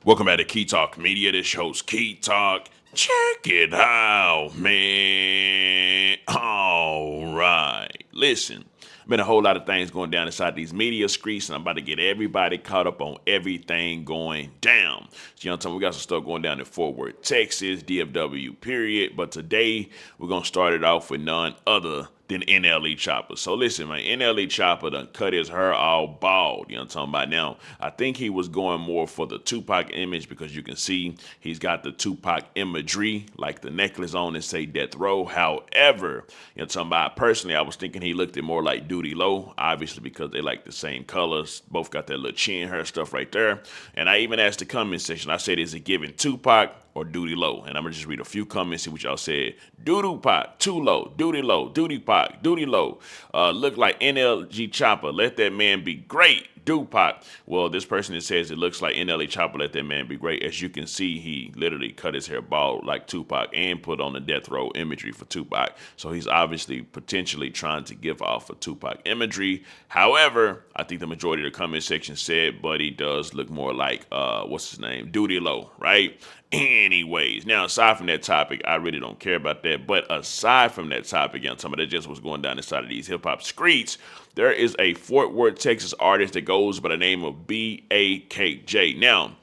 Welcome back to Key Talk Media. This host Key Talk. Check it out, man. All right. Listen, been a whole lot of things going down inside these media streets, and I'm about to get everybody caught up on everything going down. So, you know what I'm talking? We got some stuff going down in Fort Worth, Texas, DFW, period. But today, we're going to start it off with none other than NLE Choppa. So listen, man, NLE Choppa done cut his hair all bald. You know what I'm talking about? Now, I think he was going more for the Tupac image because you can see he's got the Tupac imagery, like the necklace on and say death row. However, you know what I'm talking about? Personally, I was thinking he looked more like Duty Low, obviously because they like the same colors. Both got that little chin hair stuff right there. And I even asked the comment section, I said, is it giving Tupac or Duty Low? And I'm gonna just read a few comments, see what y'all said. Doodoo Pot, too low. Duty Low, Duty Pot, Duty Low. Look like NLG Choppa. Let that man be great. Dupac. Well, this person that says it looks like NLE Choppa, let that man be great. As you can see, he literally cut his hair bald like Tupac and put on the death row imagery for Tupac. So he's obviously potentially trying to give off a Tupac imagery. However, I think the majority of the comment section said Buddy does look more like what's his name? Duty Low, right? Anyways, now aside from that topic, I really don't care about that. But aside from that topic, you know, some of that just was going down inside of these hip hop streets. There is a Fort Worth, Texas artist that goes by the name of BAKJ. Now,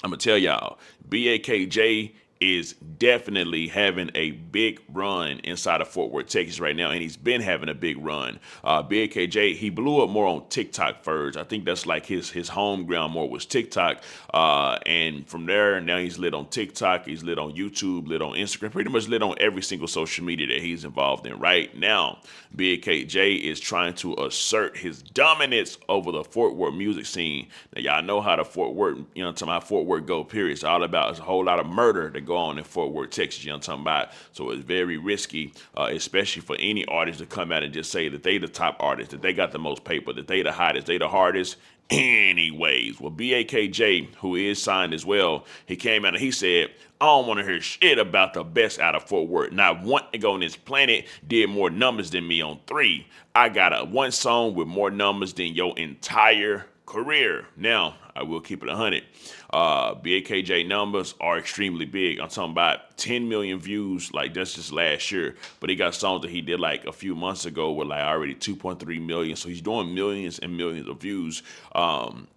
I'm gonna tell y'all, BAKJ is definitely having a big run inside of Fort Worth, Texas right now, and he's been having a big run. BAKJ, he blew up more on TikTok first. I think that's like his home ground more was TikTok, and from there, now he's lit on TikTok, he's lit on YouTube, lit on Instagram, pretty much lit on every single social media that he's involved in right now. BAKJ is trying to assert his dominance over the Fort Worth music scene. Now, y'all know how the Fort Worth, you know, how Fort Worth go, period. It's all about, it's a whole lot of murder that go on in Fort Worth, Texas, you know what I'm talking about? So it's very risky, especially for any artist to come out and just say that they the top artist, that they got the most paper, that they the hottest, they the hardest. Anyways, well, BAKJ, who is signed as well, he came out and he said, I don't want to hear shit about the best out of Fort Worth. Not one nigga on this planet did more numbers than me on 3. I got a one song with more numbers than your entire career. Now, I will keep it 100. BAKJ numbers are extremely big. I'm talking about 10 million views, like that's just last year. But he got songs that he did like a few months ago with like already 2.3 million. So he's doing millions and millions of views on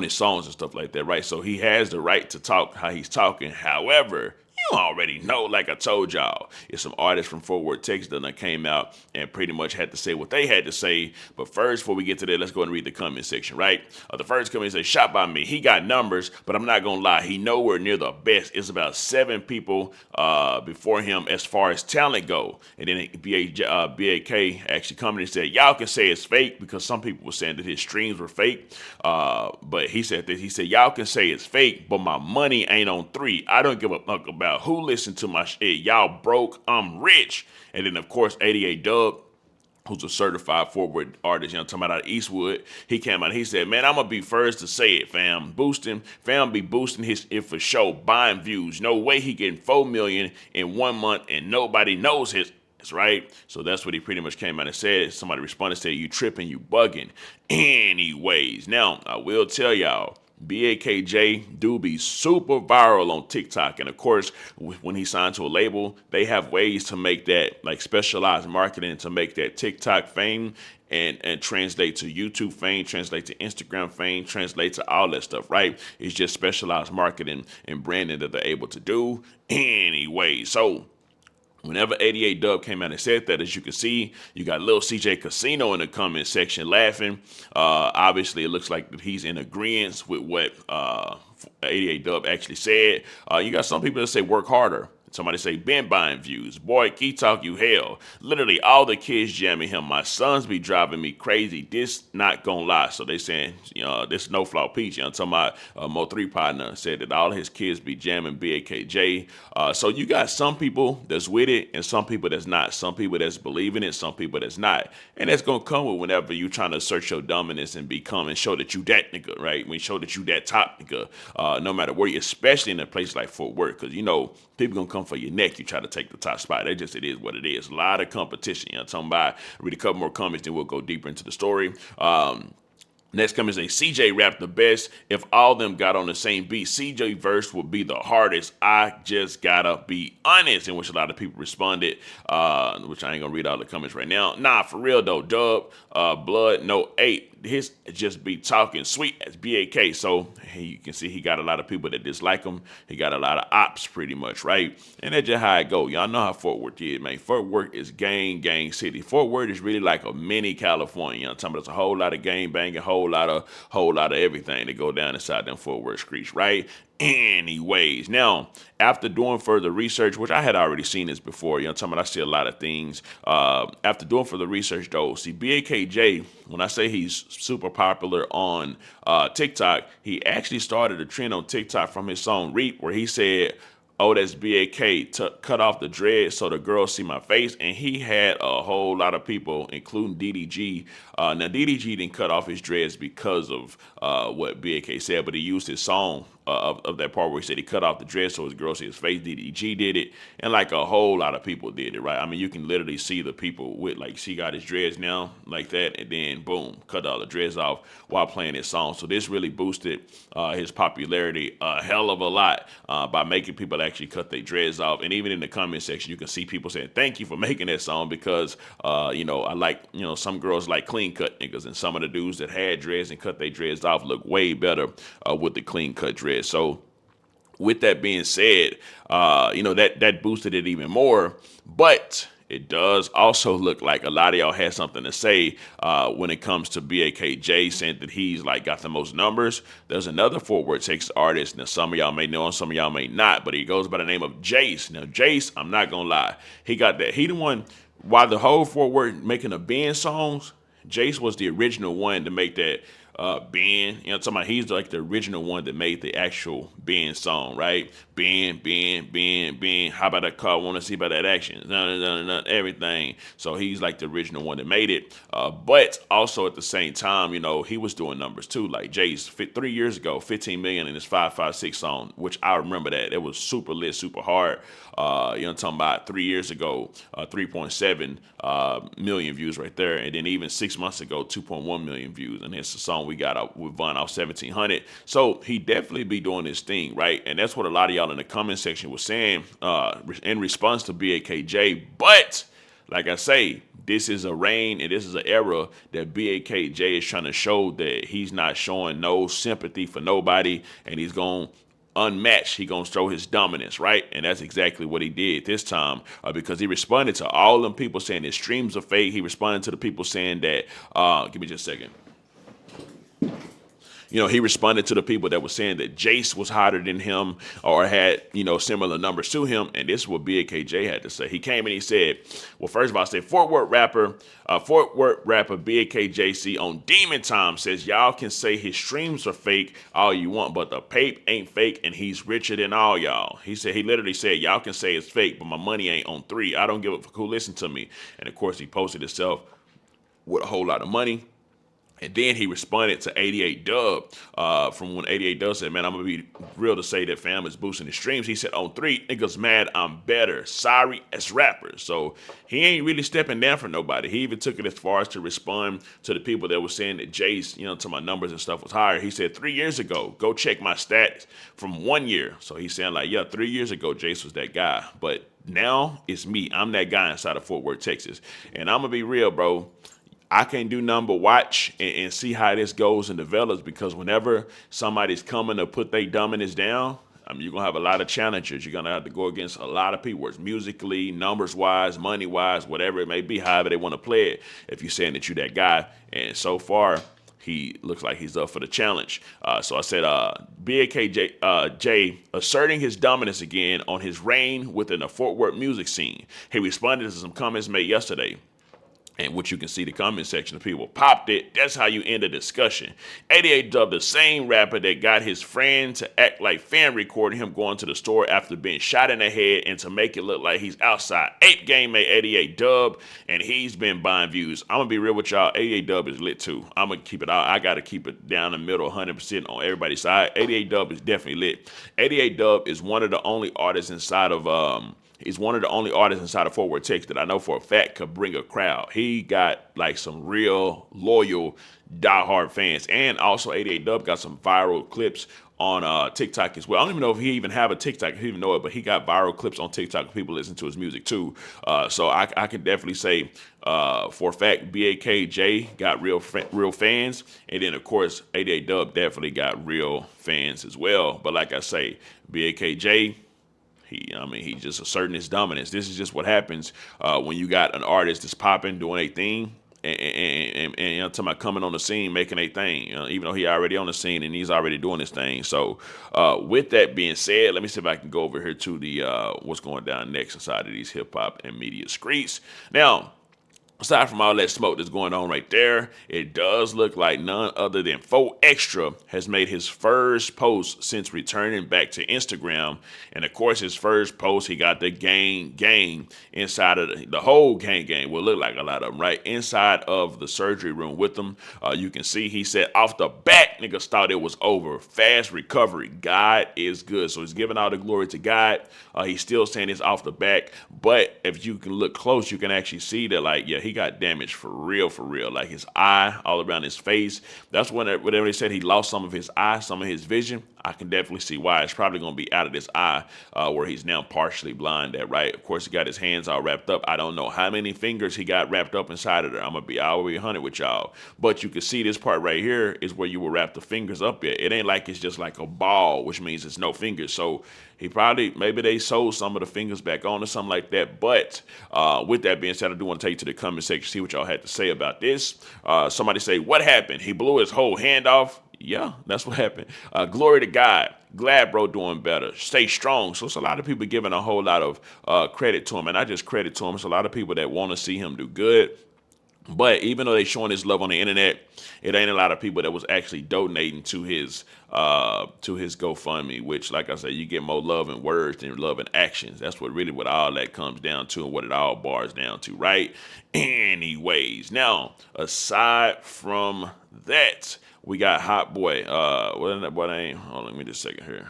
his songs and stuff like that, right? So he has the right to talk how he's talking. However, you already know, like I told y'all, it's some artists from Fort Worth, Texas that came out and pretty much had to say what they had to say. But first, before we get to that, let's go and read the comment section, right? The first comment says, shot by me. He got numbers, but I'm not going to lie. He nowhere near the best. It's about 7 people before him as far as talent go. And then BAK actually commented and said, y'all can say it's fake because some people were saying that his streams were fake. But he said this. He said, y'all can say it's fake, but my money ain't on 3. I don't give a fuck about who listened to my shit. Y'all broke, I'm rich. And then of course 88 Dub, who's a certified Fort Worth artist, you know, talking about out of Eastwood, he came out and he said, man, I'm gonna be first to say it, fam. Fam be boosting his it for show, buying views. No way he getting 4 million in 1 month and nobody knows his. That's right. So that's what he pretty much came out and said. Somebody responded, said, you tripping, you bugging. Anyways, now I will tell y'all, BAKJ do be super viral on TikTok. And of course, when he signed to a label, they have ways to make that like specialized marketing to make that TikTok fame and translate to YouTube fame, translate to Instagram fame, translate to all that stuff, right? It's just specialized marketing and branding that they're able to do. Anyway, so whenever 88 Dub came out and said that, as you can see, you got LilCj Kasino in the comment section laughing. Obviously, it looks like he's in agreement with what 88 Dub actually said. You got some people that say work harder. Somebody say, been buying views. Boy, Key Talk, you hell. Literally, all the kids jamming him. My sons be driving me crazy. This not gonna lie. So they saying, you know, this no flaw peach. You know, I'm talking about Mo3 partner said that all his kids be jamming BAKJ. So you got some people that's with it and some people that's not. Some people that's believing it, some people that's not. And that's gonna come with whenever you trying to assert your dominance and become and show that you that nigga, right? When you show that you that top nigga, no matter where you, especially in a place like Fort Worth, because you know, people gonna come for your neck. You try to take the top spot. It is what it is. A lot of competition. You know, talking about read a couple more comments, then we'll go deeper into the story. Next comes a CJ rap the best. If all them got on the same beat, CJ verse would be the hardest. I just gotta be honest, in which a lot of people responded, which I ain't gonna read all the comments right now. Nah, for real though, Dub, Blood, no 8. His just be talking sweet as BAK. So hey, you can see he got a lot of people that dislike him. He got a lot of ops pretty much, right? And that's just how it go. Y'all know how Fort Worth is, man. Fort Worth is gang city. Fort Worth is really like a mini California. You know what I'm talking about? There's a whole lot of gang banging, whole lot of everything that go down inside them Fort Worth streets, right? Anyways, now after doing further research, which I had already seen this before, you know, what I'm talking about, I see a lot of things. After doing further research, though, see BAKJ, when I say he's super popular on TikTok, he actually started a trend on TikTok from his song Reap, where he said, "Oh, that's BAK, cut off the dreads so the girls see my face." And he had a whole lot of people, including DDG. Now, DDG didn't cut off his dreads because of what BAK said, but he used his song of that part where he said he cut off the dreads so his girls see his face. DDG did it, and like a whole lot of people did it, right? I mean, you can literally see the people with, like, she got his dreads now, like that, and then boom, cut all the dreads off while playing his song. So this really boosted his popularity a hell of a lot by making people actually cut their dreads off. And even in the comment section, you can see people saying, "Thank you for making that song because, you know, I like, you know, some girls like clean cut niggas, and some of the dudes that had dreads and cut their dreads off look way better with the clean cut dreads." So with that being said, you know, that boosted it even more. But it does also look like a lot of y'all had something to say when it comes to BAKJ, saying that he's like got the most numbers. There's another Fort Worth, Texas artist. Now, some of y'all may know him, some of y'all may not, but he goes by the name of Jace. Now, Jace, I'm not gonna lie, he got that. He the one, while the whole Fort Worth making the Ben songs, Jace was the original one to make that Ben, you know what I'm talking about? He's like the original one that made the actual Ben song, right? Ben, how about that car? Want to see about that action? Everything. So he's like the original one that made it. But also at the same time, you know, he was doing numbers too. Like Jace, 3 years ago, 15 million in his 556 song, which I remember that. It was super lit, super hard. You know what I'm talking about? 3 years ago, 3.7 million views right there. And then even 6 months ago, 2.1 million views. And it's a song we got out with Von off 1700. So he definitely be doing his thing, right? And that's what a lot of y'all in the comment section was saying in response to BAKJ. But like I say, this is a reign and this is an era that BAKJ is trying to show that he's not showing no sympathy for nobody, and he's going unmatched. He gonna show his dominance, right? And that's exactly what he did this time, because he responded to all them people saying his streams are fake. He responded to the people saying that give me just a second. You know, he responded to the people that were saying that Jace was hotter than him or had, you know, similar numbers to him. And this is what BAKJ had to say. He came and he said, well, first of all, I said Fort Worth rapper BAKJC on Demon Time says, y'all can say his streams are fake all you want, but the pape ain't fake and he's richer than all y'all. He said, he literally said, y'all can say it's fake, but my money ain't on 3. I don't give a fuck who listen to me. And of course, he posted himself with a whole lot of money. And then he responded to 88 Dub from when 88 Dub said, man, I'm going to be real to say that fam is boosting the streams. He said, on 3, niggas mad I'm better. Sorry, as rappers. So he ain't really stepping down for nobody. He even took it as far as to respond to the people that were saying that Jace, you know, to my numbers and stuff was higher. He said 3 years ago, go check my stats from 1 year. So he's saying like, yeah, 3 years ago, Jace was that guy. But now it's me. I'm that guy inside of Fort Worth, Texas. And I'm going to be real, bro. I can't do nothing but watch and see how this goes and develops, because whenever somebody's coming to put their dominance down, I mean, you're going to have a lot of challengers. You're going to have to go against a lot of people, musically, numbers-wise, money-wise, whatever it may be, however they want to play it, if you're saying that you're that guy. And so far, he looks like he's up for the challenge. So I said, BAKJ asserting his dominance again on his reign within the Fort Worth music scene. He responded to some comments made yesterday, and which you can see the comment section of people popped it. That's how you end a discussion. 88 Dub, the same rapper that got his friend to act like fan recording him going to the store after being shot in the head and to make it look like he's outside. 8 game made 88 Dub, and he's been buying views. I'm going to be real with y'all. 88 Dub is lit too. I'm going to keep it out. I got to keep it down the middle 100% on everybody's side. 88 Dub is definitely lit. 88 Dub is one of the only artists inside of He's one of the only artists inside of Fort Worth, Texas that I know for a fact could bring a crowd. he got like some real loyal diehard fans. And also 88 Dub got some viral clips on TikTok as well. I don't even know if he even have a TikTok, if he even know it, but he got viral clips on TikTok. People listen to his music too. So I can definitely say for a fact, BAKJ got real fans. And then of course, 88 Dub definitely got real fans as well. But like I say, BAKJ, he's just asserting his dominance. This is just what happens when you got an artist that's popping, doing a thing, and you know, talking about coming on the scene, making a thing, even though he already on the scene and he's already doing his thing. So with that being said, let me see if I can go over here to the what's going down next inside of these hip hop and media streets. Now, aside from all that smoke that's going on right there, it does look like none other than 4XTRA has made his first post since returning back to Instagram. And of course, his first post, he got the gang inside of the whole gang will look like a lot of them, right? Inside of the surgery room with them. You can see he said off the bat, niggas thought it was over. Fast recovery. God is good. So he's giving all the glory to God. He's still saying it's off the back. But if you can look close, you can actually see that, like, yeah, he got damage for real, like his eye, all around his face. That's whenever they said he lost some of his eye, some of his vision. I can definitely see why. It's probably going to be out of this eye where he's now partially blind at, right? Of course, he got his hands all wrapped up. I don't know how many fingers he got wrapped up inside of there. I'm going to be all the way 100 with y'all. But you can see this part right here is where you will wrap the fingers up at. It ain't like it's just like a ball, which means it's no fingers. So he probably, maybe they sewed some of the fingers back on or something like that. But with that being said, I do want to take you to the comment section, see what y'all had to say about this. Somebody say, what happened? He blew his whole hand off? Yeah, that's what happened. Glory to God. Glad bro doing better. Stay strong. So it's a lot of people giving a whole lot of credit to him. And I just credit to him. It's a lot of people that want to see him do good. But even though they showing his love on the internet, it ain't a lot of people that was actually donating to his GoFundMe, which, like I said, you get more love in words than love in actions. That's what all that comes down to and what it all bars down to, right? Anyways, now, aside from that, we got HotBoii. What name? Hold on, let me just a second here.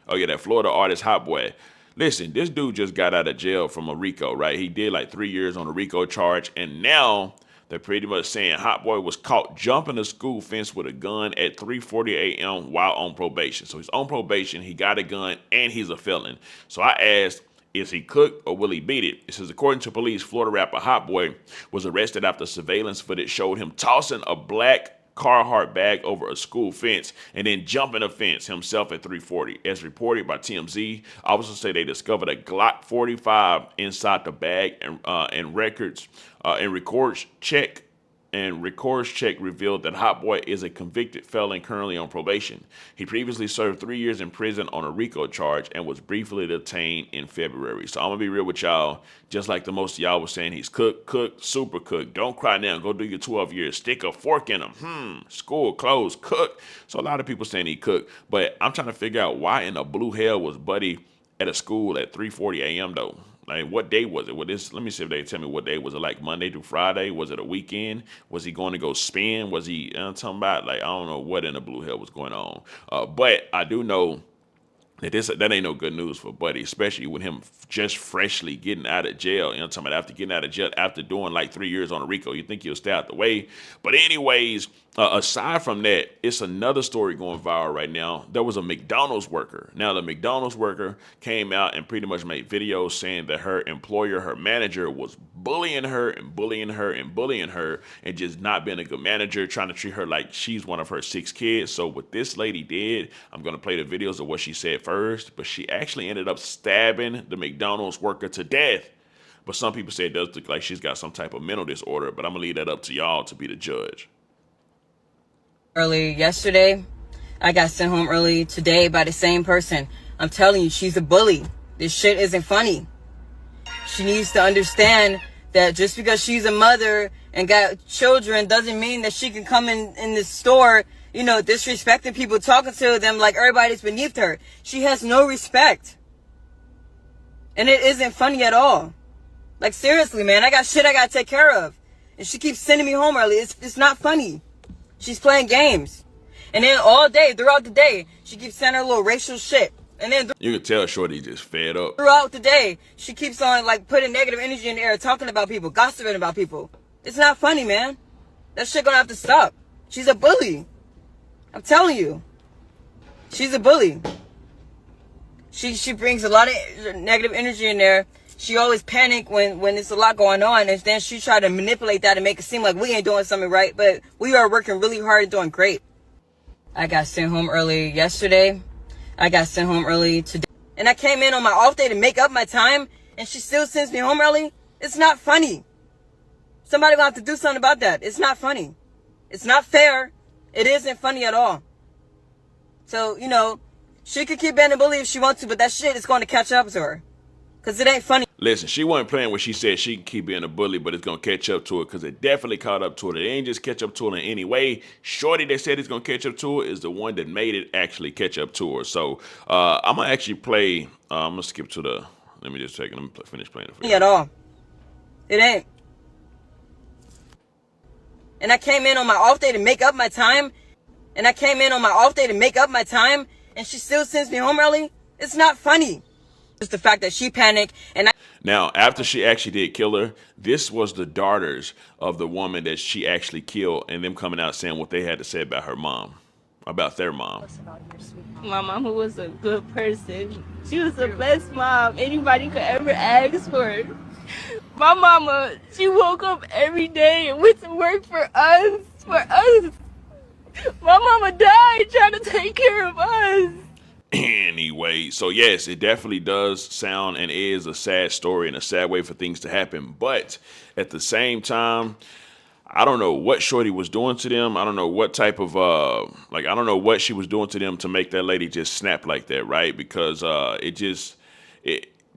Oh, yeah, that Florida artist HotBoii. Listen, this dude just got out of jail from a RICO, right? He did like 3 years on a RICO charge, and now they're pretty much saying HotBoii was caught jumping a school fence with a gun at 3:40 a.m. while on probation. So he's on probation, he got a gun, and he's a felon. So I asked, is he cooked or will he beat it? It says, according to police, Florida rapper HotBoii was arrested after surveillance footage showed him tossing a black Carhartt bag over a school fence and then jumping a fence himself at 3:40. As reported by TMZ, officers say they discovered a Glock 45 inside the bag, and records check revealed that HotBoii is a convicted felon currently on probation. He previously served 3 years in prison on a RICO charge and was briefly detained in February. So I'm gonna be real with y'all. Just like the most of y'all was saying, he's cooked, super cooked. Don't cry now. Go do your 12 years. Stick a fork in him. School closed, cooked. So a lot of people saying he cooked, but I'm trying to figure out why in the blue hell was Buddy at a school at 3:40 a.m. though. Like, what day was it? Let me see if they tell me what day. Was it like Monday through Friday? Was it a weekend? Was he going to go spin? Was he, talking about, like, I don't know what in the blue hell was going on. But I do know that ain't no good news for Buddy, especially with him just freshly getting out of jail. You know what I'm talking about? After getting out of jail, after doing like 3 years on a RICO, you think he'll stay out the way. But anyways, aside from that, it's another story going viral right now. There was a McDonald's worker. Now, the McDonald's worker came out and pretty much made videos saying that her employer, her manager, was bullying her and just not being a good manager, trying to treat her like she's one of her 6 kids. So what this lady did, I'm going to play the videos of what she said first, but she actually ended up stabbing the McDonald's worker to death. But some people say it does look like she's got some type of mental disorder, but I'm going to leave that up to y'all to be the judge. Early yesterday, I got sent home early today by the same person. I'm telling you, she's a bully. This shit isn't funny. She needs to understand that just because she's a mother and got children doesn't mean that she can come in the store, disrespecting people, talking to them like everybody's beneath her. She has no respect. And it isn't funny at all. Like, seriously, man, I got shit I gotta take care of. And she keeps sending me home early. It's not funny. She's playing games. And then all day, throughout the day, she keeps sending her little racial shit. And then you can tell Shorty just fed up. Throughout the day, she keeps on, like, putting negative energy in the air, talking about people, gossiping about people. It's not funny, man. That shit gonna have to stop. She's a bully. I'm telling you. She's a bully. She brings a lot of negative energy in there. She always panic when there's a lot going on, and then she try to manipulate that and make it seem like we ain't doing something right, but we are working really hard and doing great. I got sent home early yesterday. I got sent home early today. And I came in on my off day to make up my time, and she still sends me home early? It's not funny. Somebody will have to do something about that. It's not funny. It's not fair. It isn't funny at all. So, you know, she could keep being a bully if she wants to, but that shit is going to catch up to her. Because it ain't funny. Listen, she wasn't playing when she said she can keep being a bully, but it's going to catch up to her because it definitely caught up to her. It ain't just catch up to her in any way. Shorty that said it's going to catch up to her is the one that made it actually catch up to her. So I'm going to actually play, I'm going to skip to the, let me just check, let me finish playing it for you. At all. It ain't. And I came in on my off day to make up my time. And I came in on my off day to make up my time. And she still sends me home early. It's not funny. It's the fact that she panicked and Now, after she actually did kill her, this was the daughters of the woman that she actually killed and them coming out saying what they had to say about her mom, about their mom. My mama was a good person. She was the best mom anybody could ever ask for. My mama, she woke up every day and went to work for us. My mama died trying to take care of us. Anyway, so yes, it definitely does sound and is a sad story and a sad way for things to happen. But at the same time, I don't know what Shorty was doing to them. I don't know what type of, I don't know what she was doing to them to make that lady just snap like that, right? Because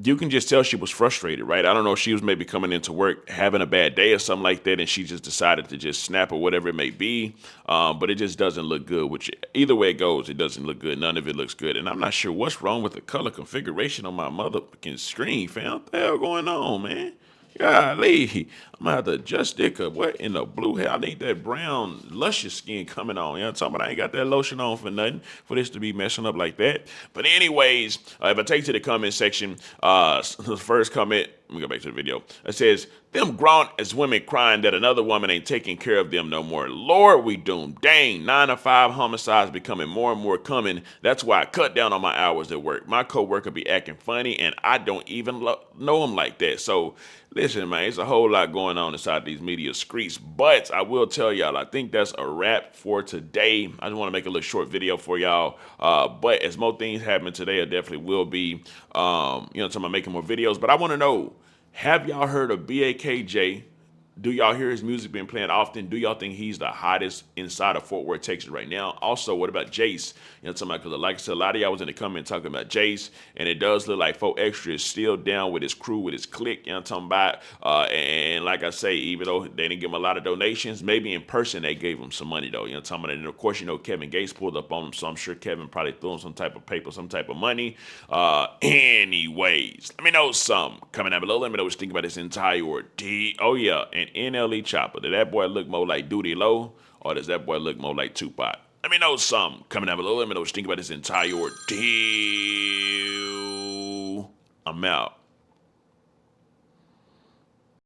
you can just tell she was frustrated, right? I don't know if she was maybe coming into work having a bad day or something like that, and she just decided to just snap or whatever it may be. But it just doesn't look good. Which either way it goes, it doesn't look good. None of it looks good. And I'm not sure what's wrong with the color configuration on my motherfucking screen, fam. What the hell going on, man? Golly, I'm gonna have to adjust it. Cause what in the blue hell? I need that brown luscious skin coming on. You know what I'm talking about? I ain't got that lotion on for nothing for this to be messing up like that. But anyways, if I take to the comment section, the first comment, let me go back to the video. It says, them grown as women crying that another woman ain't taking care of them no more. Lord, we doomed. Dang, 9 to 5 homicides becoming more and more common. That's why I cut down on my hours at work. My coworker be acting funny and I don't even know him like that. So listen, man, it's a whole lot going on inside these media streets. But I will tell y'all, I think that's a wrap for today. I just want to make a little short video for y'all. But as more things happen today, I definitely will be, talking about making more videos. But I want to know, have y'all heard of BAKJ? Do y'all hear his music being played often? Do y'all think he's the hottest inside of Fort Worth, Texas right now? Also, what about Jace? Because like I said, a lot of y'all was in the comment talking about Jace, and it does look like 4XTRA is still down with his crew, with his clique, you know what I'm talking about? And like I say, even though they didn't give him a lot of donations, maybe in person they gave him some money though, you know what I'm talking about? And of course, Kevin Gates pulled up on him, so I'm sure Kevin probably threw him some type of paper, some type of money. Anyways, let me know something. Coming down below, let me know what you think about this entire ordeal. Oh yeah, and NLE Choppa. Did that boy look more like Duty Low, or does that boy look more like Tupac? Let me know something. Coming down below, let me know what you think about this entire ordeal. I'm out.